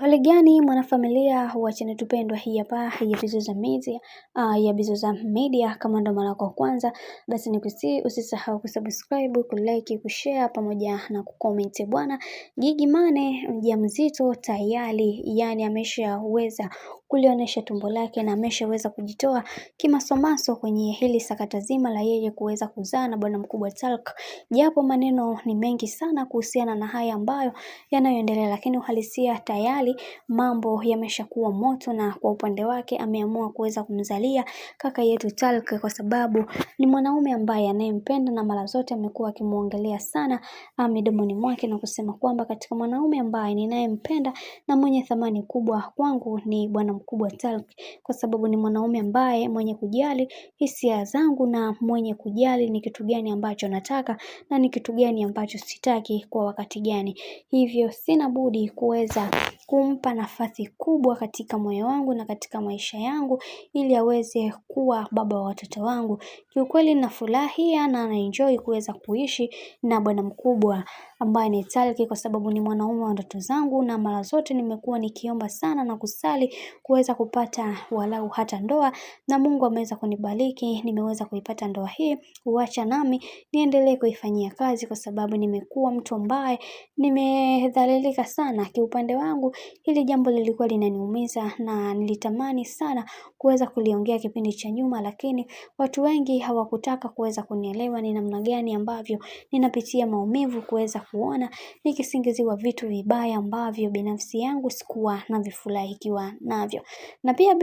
Hali gani mwanafamilia wa channel tupendwa hii hapa ya Bizoza Media, ya Bizoza Media. Kama ndo mara kwa kwanza, basi nikusihi usisahau kusubscribe, kulike, kushare pamoja na kucomment. Bwana Gigy Money mjamzito tayari, yani ameshaweza kulionyesha tumbo lake na ameshaweza kujitoa kimasomaso kwenye hili sakata zima la yeye kuweza kuzaa na bwana mkubwa Talk. Japo maneno ni mengi sana kuhusiana na haya ambayo yanayoendelea, lakini uhalisia tayari mambo yameshakuwa moto, na kwa upande wake ameamua kuweza kumzalia kaka yetu Talk, kwa sababu ni mwanaume ambaye anayempenda na mara zote amekuwa akimuongelea sana midomoni mwake na kusema kwamba katika mwanaume ambaye ninayempenda na mwenye thamani kubwa kwangu ni bwana mkubwa Talk, kwa sababu ni mwanaume ambaye mwenye kujali hisia zangu na mwenye kujali ni kitu gani ambacho nataka na ni kitu gani ambacho sitaki kwa wakati gani. Hivyo sina budi kuweza kumpa nafasi kubwa katika moyo wangu na katika maisha yangu ili aweze kuwa baba wa watoto wangu. Kiukweli nafurahia na naenjoy kuweza kuishi na bwana mkubwa ambaye ni Talk, kwa sababu ni mwanaume wa ndoto zangu, na mara zote nimekuwa nikiomba sana na kusali kuweza kupata walau hata ndoa, na Mungu ameweza kunibariki, nimeweza kuipata ndoa hii. Uacha nami niendelee kuifanyia kazi, kwa sababu nimekuwa mtu ambaye nimedhalilika sana kiupande wangu. Hili jambo lilikuwa linaniumiza na nilitamani sana kuweza kuliongea kipindi cha nyuma, lakini watu wengi hawakutaka kuweza kunielewa ni namna gani ambavyo ninapitia maumivu, kuweza kuona nikisingiziwa vitu vibaya ambavyo binafsi yangu sikuwa navifurahikiwa navyo. Na pia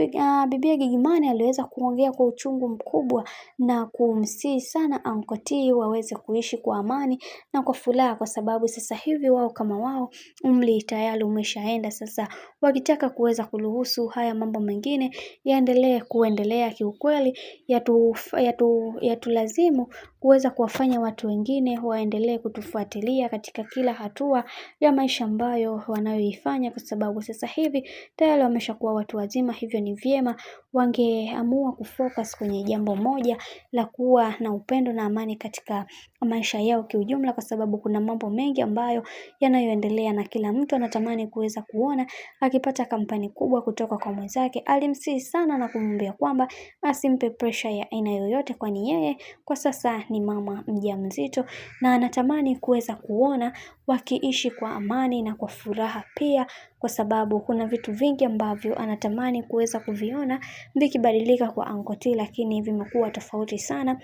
bibi Gigy Money aliweza kuongea kwa uchungu mkubwa na kumsihi sana Uncle T waweze kuishi kwa amani na kwa furaha, kwa sababu sasa hivi wao kama wao umri tayari umeshaenda. Sasa wakitaka kuweza kuruhusu haya mambo mengine yaendelee kuendelea, kiukweli yatulazimu kuweza kuwafanya watu wengine waendelee kutufuatilia katika kila hatua ya maisha ambayo wanayoifanya, kwa sababu sasa hivi tayari wameshakuwa watu wazima. Hivyo ni vyema wangeamua kufocus kwenye jambo moja la kuwa na upendo na amani katika maisha yao kiujumla, kwa sababu kuna mambo mengi ambayo yanayoendelea na kila mtu anatamani kuweza kuona akipata kampani kubwa kutoka kwa mwenzake. Alimsihi sana na kumwambia kwamba asimpe pressure ya aina yoyote, kwani yeye kwa sasa ni mama mjamzito na anatamani kuweza kuona wakiishi kwa amani na kwa furaha pia, kwa sababu kuna vitu vingi ambavyo anatamani kuweza kuviona vikibadilika kwa Uncle T, lakini vimekuwa tofauti sana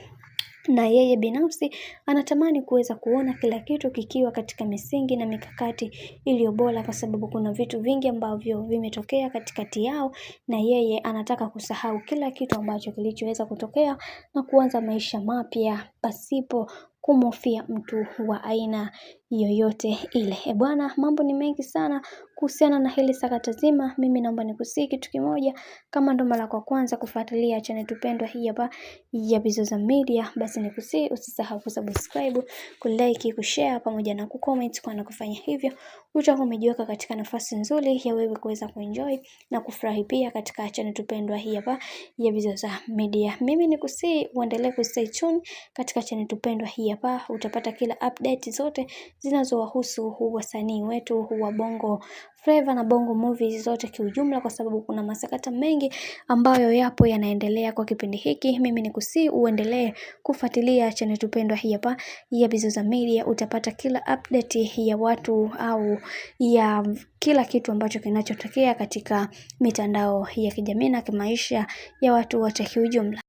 na yeye binafsi anatamani kuweza kuona kila kitu kikiwa katika misingi na mikakati iliyo bora, kwa sababu kuna vitu vingi ambavyo vimetokea katikati yao na yeye anataka kusahau kila kitu ambacho kilichoweza kutokea na kuanza maisha mapya pasipo kumhofia mtu wa aina yoyote ile. Bwana, mambo ni mengi sana kuhusiana na hili sakata zima. Mimi naomba nikusihi kitu kimoja, kama ndo mara kwa kwanza kufuatilia channel tupendwa hii hapa ya Bizoza Media, basi nikusihi usisahau kusubscribe, kulike, kushare pamoja na kucomment, kwa kufanya hivyo utakuwa umejiweka katika nafasi nzuri ya wewe kuweza kuenjoy na kufurahi pia katika channel tupendwa hii hapa ya Bizoza Media. Mimi nikusihi uendelee kustay tuned katika channel tupendwa hii hapa, utapata kila update zote zinazowahusu wasanii wetu wa Bongo Flava na Bongo Movies zote kiujumla, kwa sababu kuna masakata mengi ambayo yapo yanaendelea kwa kipindi hiki. Mimi nikusihi uendelee kufuatilia channel tupendwa hii hapa ya Bizoza Media, utapata kila update ya watu au ya kila kitu ambacho kinachotokea katika mitandao ya kijamii na kimaisha ya watu wote kiujumla.